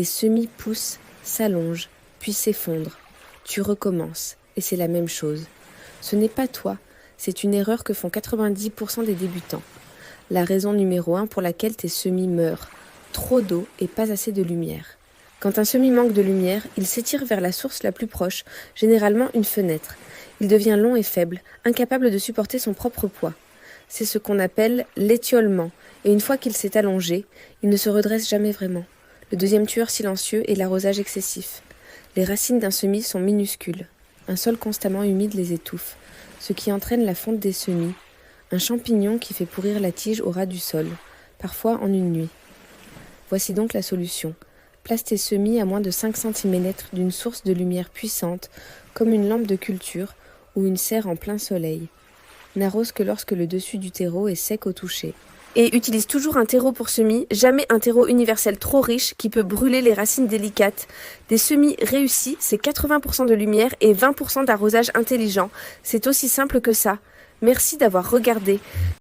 Tes semis poussent, s'allongent, puis s'effondrent. Tu recommences, et c'est la même chose. Ce n'est pas toi, c'est une erreur que font 90% des débutants. La raison numéro 1 pour laquelle tes semis meurent, trop d'eau et pas assez de lumière. Quand un semis manque de lumière, il s'étire vers la source la plus proche, généralement une fenêtre. Il devient long et faible, incapable de supporter son propre poids. C'est ce qu'on appelle l'étiolement, et une fois qu'il s'est allongé, il ne se redresse jamais vraiment. Le deuxième tueur silencieux est l'arrosage excessif. Les racines d'un semis sont minuscules. Un sol constamment humide les étouffe, ce qui entraîne la fonte des semis, un champignon qui fait pourrir la tige au ras du sol, parfois en une nuit. Voici donc la solution. Place tes semis à moins de 5 cm d'une source de lumière puissante, comme une lampe de culture ou une serre en plein soleil. N'arrose que lorsque le dessus du terreau est sec au toucher. Et utilise toujours un terreau pour semis, jamais un terreau universel trop riche qui peut brûler les racines délicates. Des semis réussis, c'est 80% de lumière et 20% d'arrosage intelligent. C'est aussi simple que ça. Merci d'avoir regardé.